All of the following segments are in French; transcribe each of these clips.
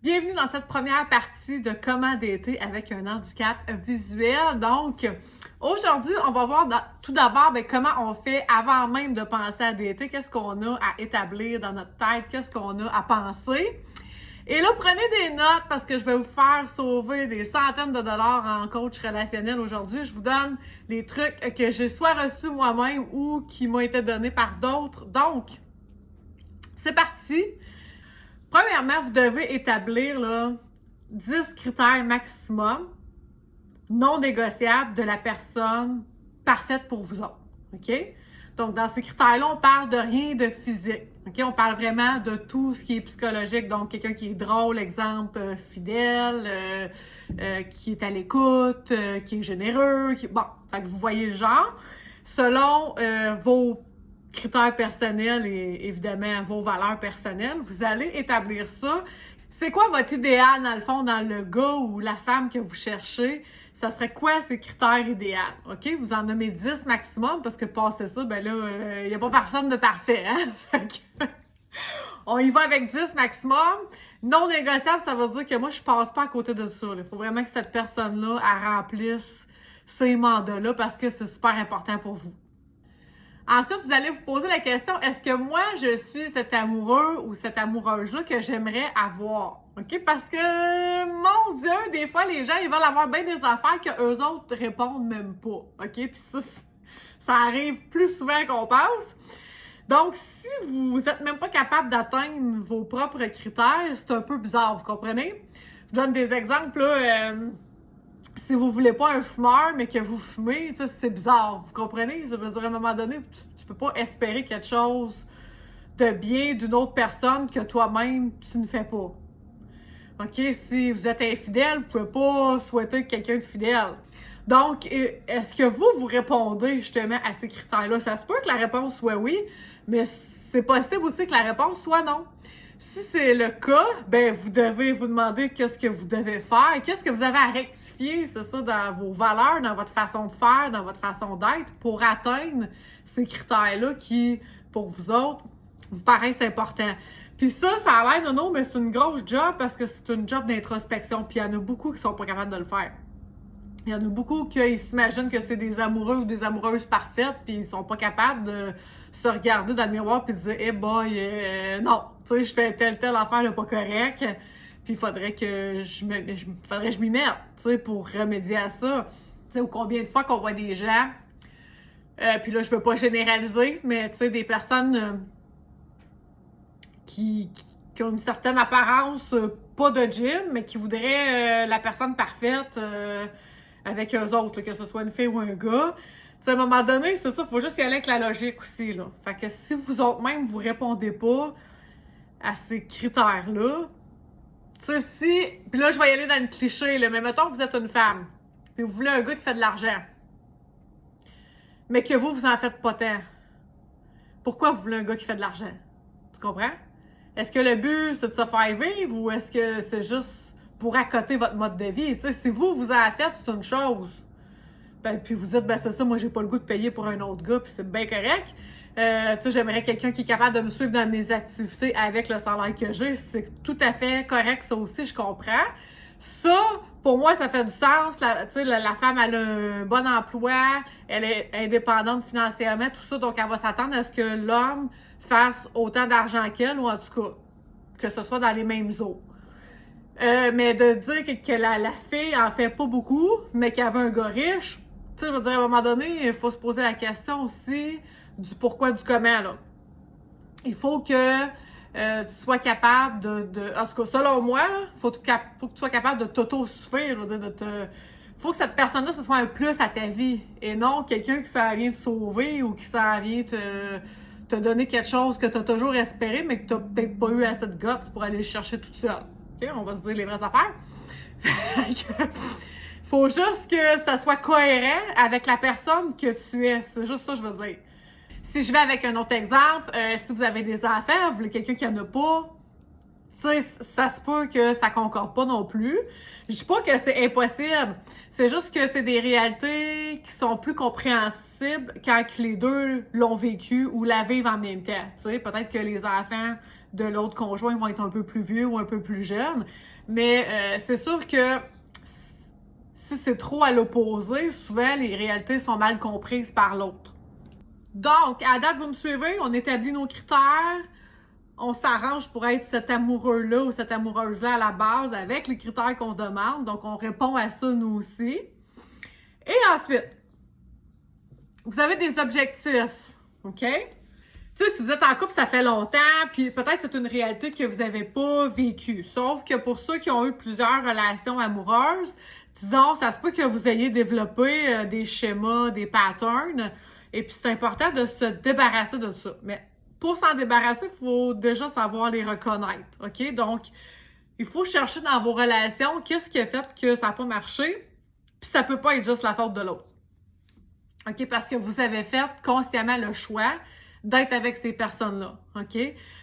Bienvenue dans cette première partie de comment dater avec un handicap visuel. Donc, aujourd'hui, on va voir tout d'abord comment on fait avant même de penser à dater, qu'est-ce qu'on a à établir dans notre tête, qu'est-ce qu'on a à penser. Et là, prenez des notes parce que je vais vous faire sauver des centaines de dollars en coach relationnel aujourd'hui. Je vous donne les trucs que j'ai soit reçus moi-même ou qui m'ont été donnés par d'autres. Donc, c'est parti! Premièrement, vous devez établir 10 critères maximum non négociables de la personne parfaite pour vous autres. OK? Donc, dans ces critères-là, on parle de rien de physique. OK? On parle vraiment de tout ce qui est psychologique. Donc, quelqu'un qui est drôle, exemple, fidèle, qui est à l'écoute, qui est généreux. Bon, fait que vous voyez le genre. Selon vos critères personnels et évidemment vos valeurs personnelles, vous allez établir ça. C'est quoi votre idéal, dans le fond, dans le gars ou la femme que vous cherchez? Ça serait quoi ces critères idéaux? OK? Vous en nommez 10 maximum, parce que passer ça, ben là, il n'y a pas personne de parfait, hein? Fait que, on y va avec 10 maximum. Non négociable, ça veut dire que moi, je passe pas à côté de ça. Il faut vraiment que cette personne-là, elle remplisse ces mandats-là, parce que c'est super important pour vous. Ensuite, vous allez vous poser la question, est-ce que moi, je suis cet amoureux ou cette amoureuse-là que j'aimerais avoir? OK? Parce que, mon Dieu, des fois, les gens, ils veulent avoir bien des affaires que eux autres répondent même pas. OK? Puis ça arrive plus souvent qu'on pense. Donc, si vous n'êtes même pas capable d'atteindre vos propres critères, c'est un peu bizarre, vous comprenez? Je donne des exemples, là. Si vous voulez pas un fumeur, mais que vous fumez, c'est bizarre, vous comprenez? Ça veut dire, à un moment donné, tu peux pas espérer quelque chose de bien d'une autre personne que toi-même, tu ne fais pas. OK? Si vous êtes infidèle, vous pouvez pas souhaiter quelqu'un de fidèle. Donc, est-ce que vous répondez justement à ces critères-là? Ça se peut que la réponse soit oui, mais c'est possible aussi que la réponse soit non. Si c'est le cas, ben vous devez vous demander qu'est-ce que vous devez faire, qu'est-ce que vous avez à rectifier, c'est ça, dans vos valeurs, dans votre façon de faire, dans votre façon d'être, pour atteindre ces critères-là qui, pour vous autres, vous paraissent importants. Puis ça a l'air non, mais c'est une grosse job parce que c'est une job d'introspection, puis il y en a beaucoup qui sont pas capables de le faire. Il y en a beaucoup qui s'imaginent que c'est des amoureux ou des amoureuses parfaites, puis ils sont pas capables de se regarder dans le miroir puis de dire « Eh boy, non, tu sais, je fais telle affaire là, pas correct, puis il faudrait que je m'y mette, tu sais, pour remédier à ça. » Tu sais, ou combien de fois qu'on voit des gens, puis là, je veux pas généraliser, mais tu sais, des personnes qui ont une certaine apparence, pas de gym, mais qui voudraient la personne parfaite, avec eux autres, là, que ce soit une fille ou un gars. T'sais, à un moment donné, c'est ça, il faut juste y aller avec la logique aussi, là. Fait que si vous autres même, vous répondez pas à ces critères-là, tu sais, si... Puis là, je vais y aller dans le cliché, là, mais mettons que vous êtes une femme, puis vous voulez un gars qui fait de l'argent, mais que vous en faites pas tant. Pourquoi vous voulez un gars qui fait de l'argent? Tu comprends? Est-ce que le but, c'est de se faire vivre, ou est-ce que c'est juste pour accoter votre mode de vie? Tu sais, si vous en faites, c'est une chose. Ben, puis vous dites, ben c'est ça, moi j'ai pas le goût de payer pour un autre gars, puis c'est bien correct. Tu sais, j'aimerais quelqu'un qui est capable de me suivre dans mes activités avec le salaire que j'ai. C'est tout à fait correct, ça aussi, je comprends. Ça, pour moi, ça fait du sens. Tu sais, la femme, elle a un bon emploi, elle est indépendante financièrement, tout ça, donc elle va s'attendre à ce que l'homme fasse autant d'argent qu'elle, ou en tout cas, que ce soit dans les mêmes eaux. Mais de dire que la fille en fait pas beaucoup, mais qu'elle veut un gars riche, tu sais, je veux dire, à un moment donné, il faut se poser la question aussi du pourquoi, du comment, là. Il faut que tu sois capable en tout cas, selon moi, faut que tu sois capable de t'auto-suffire, je veux dire, faut que cette personne-là, ce soit un plus à ta vie, et non quelqu'un qui s'en vient te sauver ou qui s'en vient te donner quelque chose que tu as toujours espéré, mais que tu n'as peut-être pas eu assez de guts pour aller le chercher toute seule. OK? On va se dire les vraies affaires. Faut juste que ça soit cohérent avec la personne que tu es. C'est juste ça que je veux dire. Si je vais avec un autre exemple, si vous avez des enfants, vous voulez quelqu'un qui en a pas, ça se peut que ça concorde pas non plus. Je dis pas que c'est impossible. C'est juste que c'est des réalités qui sont plus compréhensibles quand les deux l'ont vécu ou la vivent en même temps. Tu sais, peut-être que les enfants de l'autre conjoint vont être un peu plus vieux ou un peu plus jeunes. Mais c'est sûr que si c'est trop à l'opposé, souvent les réalités sont mal comprises par l'autre. Donc, à date, vous me suivez, on établit nos critères, on s'arrange pour être cet amoureux-là ou cette amoureuse-là à la base avec les critères qu'on demande. Donc, on répond à ça nous aussi. Et ensuite, vous avez des objectifs, OK? Tu sais, si vous êtes en couple, ça fait longtemps, puis peut-être c'est une réalité que vous n'avez pas vécue. Sauf que pour ceux qui ont eu plusieurs relations amoureuses, disons, ça se peut que vous ayez développé des schémas, des patterns, et puis c'est important de se débarrasser de ça. Mais pour s'en débarrasser, il faut déjà savoir les reconnaître, OK? Donc, il faut chercher dans vos relations qu'est-ce qui a fait que ça n'a pas marché, puis ça peut pas être juste la faute de l'autre. OK? Parce que vous avez fait consciemment le choix d'être avec ces personnes-là, OK?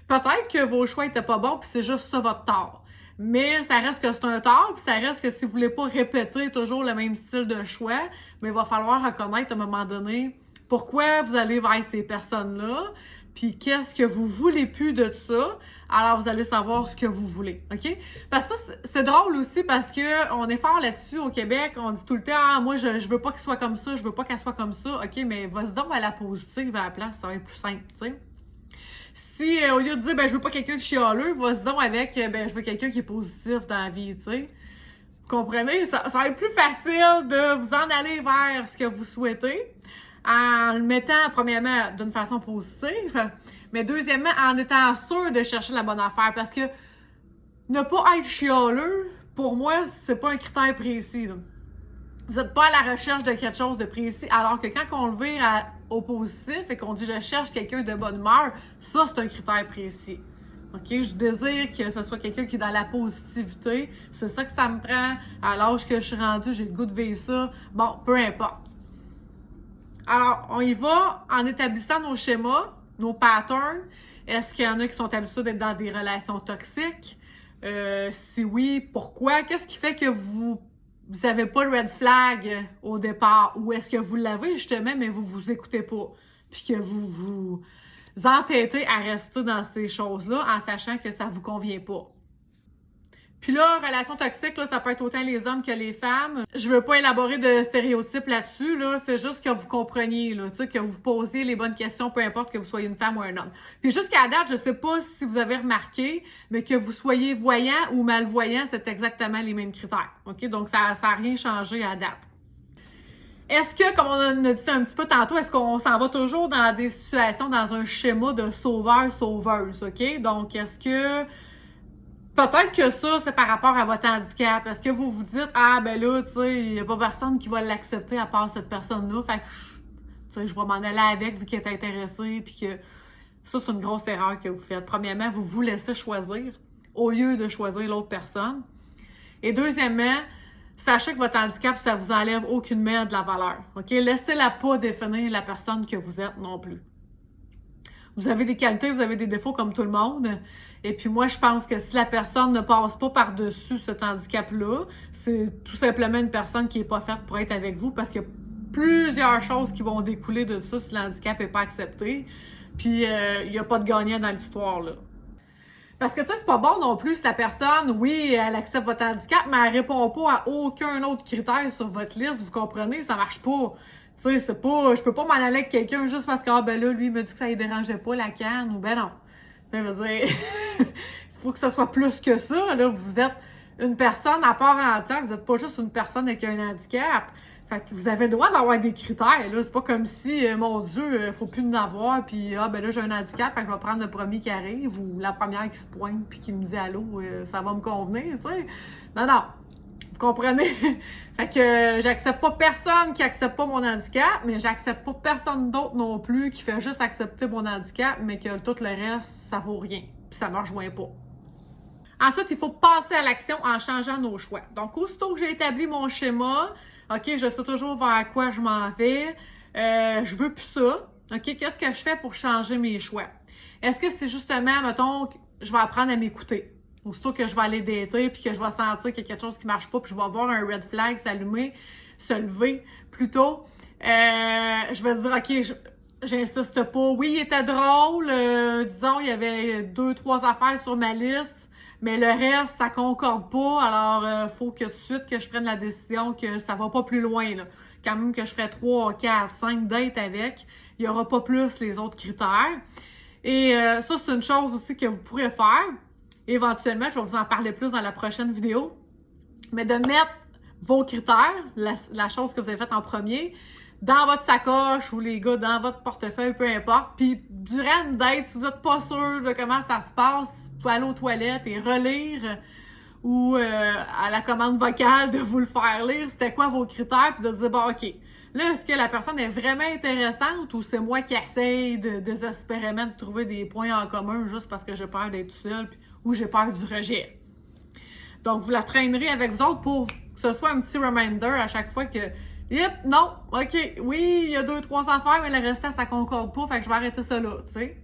Peut-être que vos choix n'étaient pas bons, puis c'est juste ça votre tort. Mais ça reste que c'est un tort, puis ça reste que si vous voulez pas répéter toujours le même style de choix, mais il va falloir reconnaître à un moment donné pourquoi vous allez vers ces personnes-là, puis qu'est-ce que vous voulez plus de ça, alors vous allez savoir ce que vous voulez, OK? Parce que ça, c'est drôle aussi parce que on est fort là-dessus au Québec, on dit tout le temps « Ah, moi, je veux pas qu'il soit comme ça, je veux pas qu'elle soit comme ça. » OK, mais vas-y donc à la positive à la place, ça va être plus simple, tu sais. Si, au lieu de dire « Ben, je veux pas quelqu'un de chialeux », vas-y donc avec « Ben, je veux quelqu'un qui est positif dans la vie, tu sais. » Vous comprenez? Ça va être plus facile de vous en aller vers ce que vous souhaitez, en le mettant, premièrement, d'une façon positive, mais deuxièmement, en étant sûr de chercher la bonne affaire. Parce que ne pas être chialeux, pour moi, c'est pas un critère précis, là. Vous n'êtes pas à la recherche de quelque chose de précis, alors que quand on le vire au positif et qu'on dit « je cherche quelqu'un de bonne humeur », ça, c'est un critère précis. OK? Je désire que ce soit quelqu'un qui est dans la positivité. C'est ça que ça me prend. À l'âge que je suis rendue, j'ai le goût de vivre ça. Bon, peu importe. Alors, on y va en établissant nos schémas, nos patterns. Est-ce qu'il y en a qui sont habitués d'être dans des relations toxiques? Si oui, pourquoi? Qu'est-ce qui fait que vous n'avez pas le red flag au départ? Ou est-ce que vous l'avez justement, mais vous vous écoutez pas? Puis que vous vous entêtez à rester dans ces choses-là en sachant que ça vous convient pas. Puis là, relation toxique, là, ça peut être autant les hommes que les femmes. Je veux pas élaborer de stéréotypes là-dessus, là. C'est juste que vous compreniez, là, tu sais, que vous posiez les bonnes questions, peu importe que vous soyez une femme ou un homme. Puis jusqu'à date, je sais pas si vous avez remarqué, mais que vous soyez voyant ou malvoyant, c'est exactement les mêmes critères. OK? Donc, ça a rien changé à date. Est-ce que, comme on a dit un petit peu tantôt, est-ce qu'on s'en va toujours dans des situations, dans un schéma de sauveur-sauveuse, OK? Donc, est-ce que peut-être que ça, c'est par rapport à votre handicap. Est-ce que vous vous dites, ah, ben là, tu sais, il n'y a pas personne qui va l'accepter à part cette personne-là. Fait que, tu sais, je vais m'en aller avec vu qu'elle est intéressée. Puis que ça, c'est une grosse erreur que vous faites. Premièrement, vous vous laissez choisir au lieu de choisir l'autre personne. Et deuxièmement, sachez que votre handicap, ça vous enlève aucunement de la valeur. OK? Laissez-la pas définir la personne que vous êtes non plus. Vous avez des qualités, vous avez des défauts comme tout le monde. Et puis moi, je pense que si la personne ne passe pas par-dessus cet handicap-là, c'est tout simplement une personne qui n'est pas faite pour être avec vous parce qu'il y a plusieurs choses qui vont découler de ça si le handicap n'est pas accepté. Puis il n'y a pas de gagnant dans l'histoire, là. Parce que, tu sais, c'est pas bon non plus si la personne, oui, elle accepte votre handicap, mais elle répond pas à aucun autre critère sur votre liste, vous comprenez? Ça marche pas. Tu sais, c'est pas, je peux pas m'en aller avec quelqu'un juste parce que, ah, ben là, lui, il m'a dit que ça ne dérangeait pas la canne, ou ben non. Ça veut dire, il faut que ce soit plus que ça, là. Vous êtes une personne à part entière, vous n'êtes pas juste une personne avec un handicap. Fait que vous avez le droit d'avoir des critères, là. C'est pas comme si, mon Dieu, faut plus en avoir, puis, ah, ben là, j'ai un handicap, fait que je vais prendre le premier qui arrive, ou la première qui se pointe, puis qui me dit allô, ça va me convenir, tu sais. Non, non. Vous comprenez? Fait que j'accepte pas personne qui accepte pas mon handicap, mais j'accepte pas personne d'autre non plus qui fait juste accepter mon handicap, mais que tout le reste, ça vaut rien. Puis ça me rejoint pas. Ensuite, il faut passer à l'action en changeant nos choix. Donc, aussitôt que j'ai établi mon schéma, OK, je sais toujours vers quoi je m'en vais, je veux plus ça. OK, qu'est-ce que je fais pour changer mes choix? Est-ce que c'est justement, mettons, je vais apprendre à m'écouter? Aussitôt que je vais aller dater, puis que je vais sentir qu'il y a quelque chose qui marche pas, puis je vais voir un red flag s'allumer, se lever, plutôt, je vais dire, OK, j'insiste pas. Oui, il était drôle. Disons, il y avait 2-3 affaires sur ma liste, mais le reste, ça concorde pas. Alors, faut que tout de suite que je prenne la décision que ça va pas plus loin, là. Quand même que je ferai 3, 4, 5 dates avec, il y aura pas plus les autres critères. Et ça, c'est une chose aussi que vous pourrez faire. Éventuellement, je vais vous en parler plus dans la prochaine vidéo. Mais de mettre vos critères, la chose que vous avez faite en premier, dans votre sacoche ou les gars, dans votre portefeuille, peu importe. Puis durant une date, si vous n'êtes pas sûr de comment ça se passe, vous pouvez aller aux toilettes et relire ou à la commande vocale de vous le faire lire, c'était quoi vos critères, puis de dire, bon, OK, là, est-ce que la personne est vraiment intéressante ou c'est moi qui essaye désespérément de trouver des points en commun juste parce que j'ai peur d'être seule ou j'ai peur du rejet? Donc, vous la traînerez avec vous autres pour que ce soit un petit reminder à chaque fois que yep, non, OK, oui, il y a 2-3 affaires, mais le restant, ça concorde pas, fait que je vais arrêter ça là, tu sais.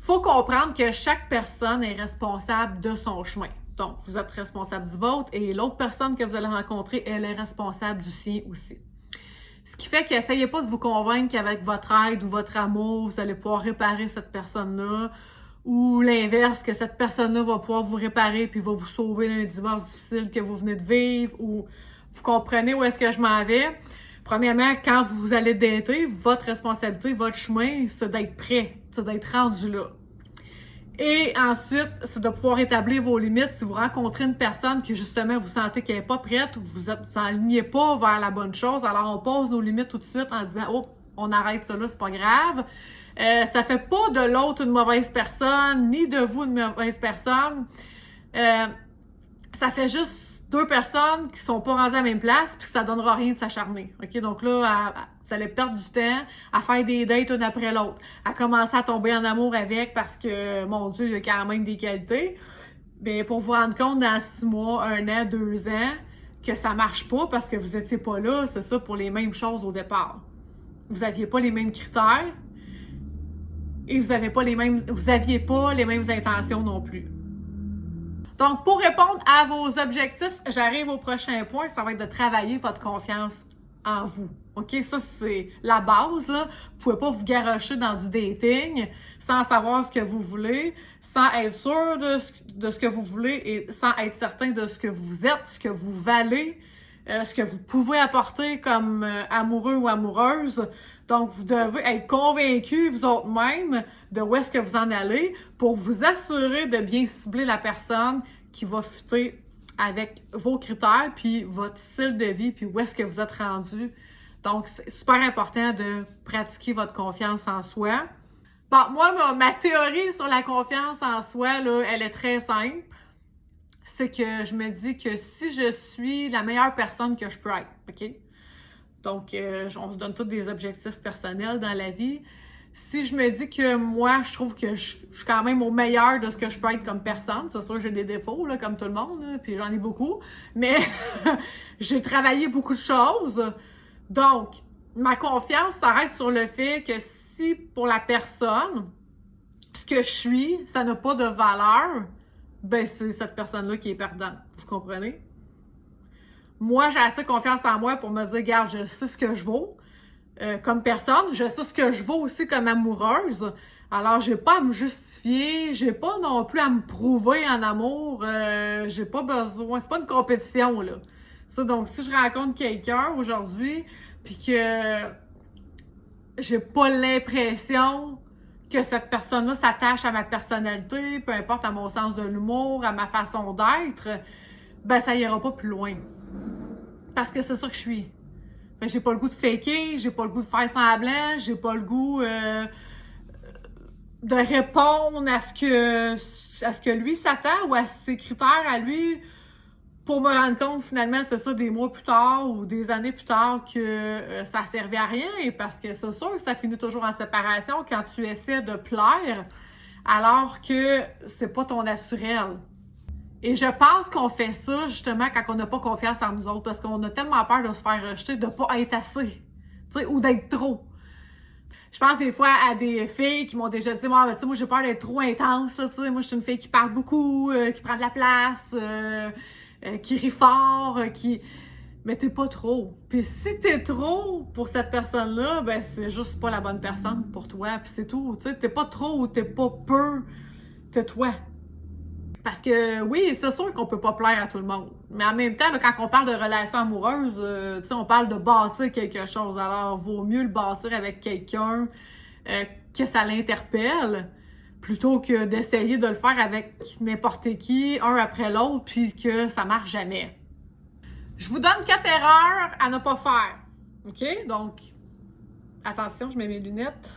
Faut comprendre que chaque personne est responsable de son chemin. Donc, vous êtes responsable du vôtre et l'autre personne que vous allez rencontrer, elle est responsable du sien aussi. Ce qui fait qu'essayez pas de vous convaincre qu'avec votre aide ou votre amour, vous allez pouvoir réparer cette personne-là, ou l'inverse, que cette personne-là va pouvoir vous réparer puis va vous sauver d'un divorce difficile que vous venez de vivre, ou vous comprenez où est-ce que je m'en vais. Premièrement, quand vous allez dater, votre responsabilité, votre chemin, c'est d'être prêt, c'est d'être rendu là. Et ensuite, c'est de pouvoir établir vos limites. Si vous rencontrez une personne qui, justement, vous sentez qu'elle n'est pas prête ou vous n'alignez pas vers la bonne chose, alors on pose nos limites tout de suite en disant « Oh, on arrête ça là, c'est pas grave ». Ça fait pas de l'autre une mauvaise personne, ni de vous une mauvaise personne. Ça fait juste 2 personnes qui sont pas rendues à la même place puis que ça donnera rien de s'acharner. OK? Donc là, vous allez perdre du temps à faire des dates une après l'autre, à commencer à tomber en amour avec parce que, mon Dieu, il y a quand même des qualités. Bien, pour vous rendre compte dans 6 mois, 1 an, 2 ans, que ça marche pas parce que vous étiez pas là, c'est ça pour les mêmes choses au départ. Vous aviez pas les mêmes critères et vous aviez pas les mêmes intentions non plus. Donc, pour répondre à vos objectifs, j'arrive au prochain point, ça va être de travailler votre confiance en vous. OK? Ça, c'est la base, là. Vous pouvez pas vous garrocher dans du dating sans savoir ce que vous voulez, sans être sûr de ce que vous voulez et sans être certain de ce que vous êtes, ce que vous valez, ce que vous pouvez apporter comme amoureux ou amoureuse. Donc, vous devez être convaincu, vous autres même, de où est-ce que vous en allez pour vous assurer de bien cibler la personne qui va fitter avec vos critères, puis votre style de vie, puis où est-ce que vous êtes rendu. Donc, c'est super important de pratiquer votre confiance en soi. Bon, moi, ma théorie sur la confiance en soi, là, elle est très simple. C'est que je me dis que si je suis la meilleure personne que je peux être, OK? Donc, on se donne tous des objectifs personnels dans la vie. Si je me dis que moi, je trouve que je suis quand même au meilleur de ce que je peux être comme personne, c'est sûr que j'ai des défauts, là, comme tout le monde, là, puis j'en ai beaucoup, mais j'ai travaillé beaucoup de choses. Donc, ma confiance s'arrête sur le fait que si pour la personne, ce que je suis, ça n'a pas de valeur, ben c'est cette personne-là qui est perdante. Vous comprenez? Moi, j'ai assez confiance en moi pour me dire, regarde, je sais ce que je vaux comme personne, je sais ce que je vaux aussi comme amoureuse. Alors, j'ai pas à me justifier, j'ai pas non plus à me prouver en amour, j'ai pas besoin, c'est pas une compétition, là. Ça, donc, si je rencontre quelqu'un aujourd'hui, puis que j'ai pas l'impression que cette personne-là s'attache à ma personnalité, peu importe à mon sens de l'humour, à ma façon d'être, ben ça ira pas plus loin. Parce que c'est ça que je suis. Ben, j'ai pas le goût de faker, j'ai pas le goût de faire semblant, j'ai pas le goût de répondre à ce que lui s'attend ou à ses critères à lui pour me rendre compte finalement, c'est ça, des mois plus tard ou des années plus tard que ça servait à rien et parce que c'est sûr que ça finit toujours en séparation quand tu essaies de plaire alors que c'est pas ton naturel. Et je pense qu'on fait ça, justement, quand on n'a pas confiance en nous autres, parce qu'on a tellement peur de se faire rejeter, de pas être assez, tu sais, ou d'être trop. Je pense des fois à des filles qui m'ont déjà dit, moi, j'ai peur d'être trop intense, tu sais, moi, je suis une fille qui parle beaucoup, qui prend de la place, qui rit fort, qui... mais t'es pas trop. Puis si t'es trop pour cette personne-là, ben c'est juste pas la bonne personne pour toi, puis c'est tout. Tu sais, t'es pas trop ou t'es pas peu, t'es toi. Parce que oui, c'est sûr qu'on peut pas plaire à tout le monde. Mais en même temps, là, quand on parle de relations amoureuses, tu sais, on parle de bâtir quelque chose. Alors, vaut mieux le bâtir avec quelqu'un que ça l'interpelle, plutôt que d'essayer de le faire avec n'importe qui, un après l'autre, puis que ça marche jamais. Je vous donne 4 erreurs à ne pas faire. OK? Donc, attention, je mets mes lunettes.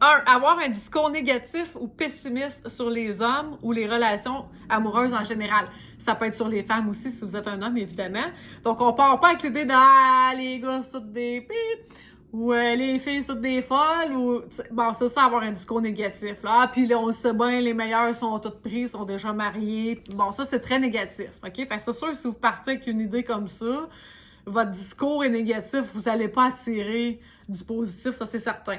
1. Avoir un discours négatif ou pessimiste sur les hommes ou les relations amoureuses en général. Ça peut être sur les femmes aussi, si vous êtes un homme, évidemment. Donc, on part pas avec l'idée de « Ah, les gars, c'est toutes des pipes » ou les filles, c'est toutes des folles » ou... Bon, c'est ça, avoir un discours négatif, là. Puis là, on le sait bien, les meilleurs sont toutes prises, sont déjà mariés. Bon, ça, c'est très négatif, OK? Fait que c'est sûr, si vous partez avec une idée comme ça, votre discours est négatif, vous n'allez pas attirer du positif, ça, c'est certain.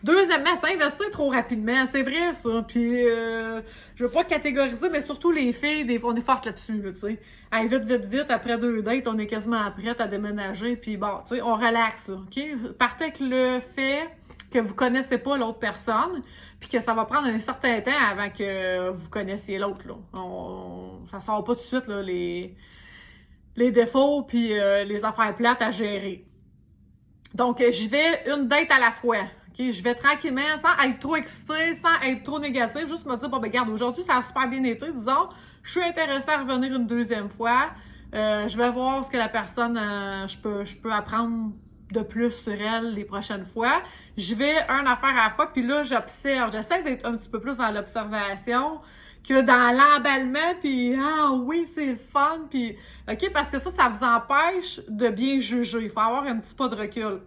Deuxièmement, s'investir trop rapidement, c'est vrai ça. Puis, je veux pas catégoriser, mais surtout les filles, on est fortes là-dessus, là, tu sais. Hey, vite, vite, vite, après 2 dates, on est quasiment prête à déménager, puis bon, tu sais, on relaxe, là, OK? Partez avec le fait que vous connaissez pas l'autre personne, puis que ça va prendre un certain temps avant que vous connaissiez l'autre, là. Ça sort pas tout de suite, là, les défauts, puis les affaires plates à gérer. Donc, j'y vais une date à la fois. Okay, je vais tranquillement, sans être trop excitée, sans être trop négative, juste me dire, bon, ben, regarde, aujourd'hui, ça a super bien été, disons, je suis intéressée à revenir une deuxième fois, je vais voir ce que la personne, je peux apprendre de plus sur elle les prochaines fois. Je vais une affaire à la fois, puis là, j'observe, j'essaie d'être un petit peu plus dans l'observation que dans l'emballement, puis ah oui, c'est le fun, puis OK, parce que ça vous empêche de bien juger, il faut avoir un petit pas de recul.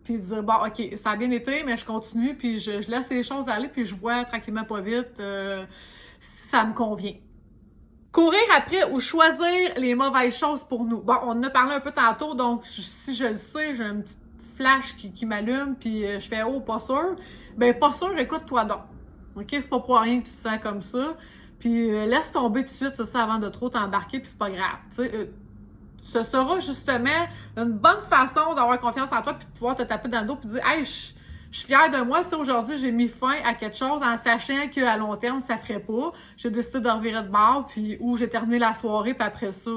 Puis dire, bon, OK, ça a bien été, mais je continue, puis je laisse les choses aller, puis je vois tranquillement pas vite si ça me convient. Courir après ou choisir les mauvaises choses pour nous. Bon, on en a parlé un peu tantôt, donc si je le sais, j'ai un petit flash qui m'allume, puis je fais, oh, pas sûr. Ben, pas sûr, écoute-toi donc. OK, c'est pas pour rien que tu te sens comme ça. Puis laisse tomber tout de suite ça avant de trop t'embarquer, puis c'est pas grave. Tu sais, ce sera justement une bonne façon d'avoir confiance en toi puis de pouvoir te taper dans le dos puis dire « Hey, je suis fière de moi, tu sais, aujourd'hui, j'ai mis fin à quelque chose en sachant qu'à long terme, ça ferait pas. J'ai décidé de revirer de bord, puis où j'ai terminé la soirée, puis après ça,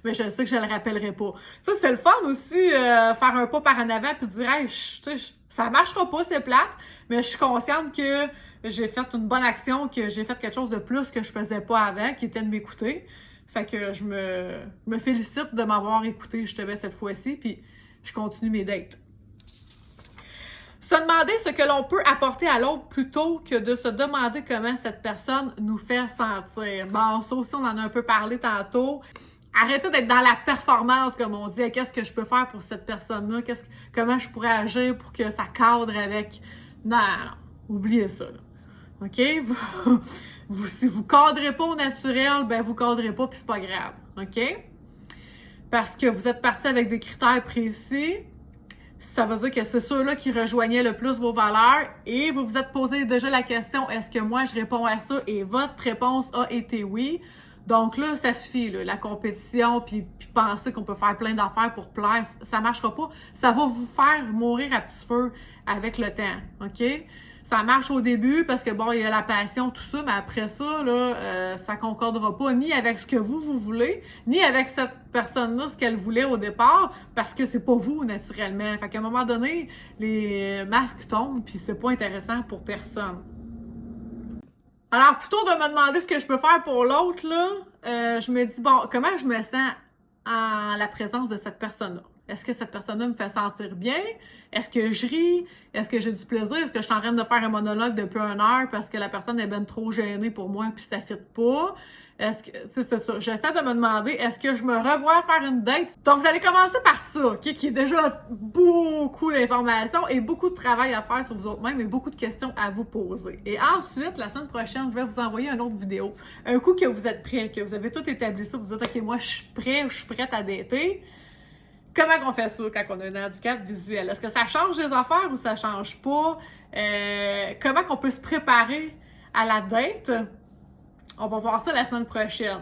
mais je sais que je le rappellerai pas. » Tu sais, c'est le fun aussi, faire un pas par en avant puis dire « Hey, tu sais, ça marchera pas, c'est plate, mais je suis consciente que j'ai fait une bonne action, que j'ai fait quelque chose de plus que je faisais pas avant, qui était de m'écouter. » Fait que je me félicite de m'avoir écouté justement cette fois-ci, puis je continue mes dates. Se demander ce que l'on peut apporter à l'autre plutôt que de se demander comment cette personne nous fait sentir. Bon, ça aussi, on en a un peu parlé tantôt. Arrêtez d'être dans la performance, comme on dit. Qu'est-ce que je peux faire pour cette personne-là? Comment je pourrais agir pour que ça cadre avec... Non, oubliez ça, là. OK? Si vous cadrez pas au naturel, ben vous cadrez pas, puis c'est pas grave. OK? Parce que vous êtes parti avec des critères précis, ça veut dire que c'est ceux-là qui rejoignaient le plus vos valeurs et vous vous êtes posé déjà la question, est-ce que moi je réponds à ça? Et votre réponse a été oui. Donc là, ça suffit, là, la compétition, puis penser qu'on peut faire plein d'affaires pour plaire, ça marchera pas. Ça va vous faire mourir à petit feu avec le temps. OK? Ça marche au début parce que, bon, il y a la passion, tout ça, mais après ça, là, ça concordera pas ni avec ce que vous voulez, ni avec cette personne-là, ce qu'elle voulait au départ, parce que c'est pas vous, naturellement. Fait qu'à un moment donné, les masques tombent, puis c'est pas intéressant pour personne. Alors, plutôt de me demander ce que je peux faire pour l'autre, là, je me dis, bon, comment je me sens en la présence de cette personne-là? Est-ce que cette personne-là me fait sentir bien? Est-ce que je ris? Est-ce que j'ai du plaisir? Est-ce que je suis en train de faire un monologue depuis 1 heure parce que la personne est bien trop gênée pour moi puis ça ne fit pas? Est-ce que c'est ça? J'essaie de me demander, est-ce que je me revois faire une date? Donc, vous allez commencer par ça, okay, qui est déjà beaucoup d'informations et beaucoup de travail à faire sur vous autres-mêmes et beaucoup de questions à vous poser. Et ensuite, la semaine prochaine, je vais vous envoyer une autre vidéo. Un coup que vous êtes prêts, que vous avez tout établi ça, vous dites, OK, moi, je suis prêt ou je suis prête à dater. Comment on fait ça quand on a un handicap visuel? Est-ce que ça change les affaires ou ça change pas? Comment on peut se préparer à la date? On va voir ça la semaine prochaine.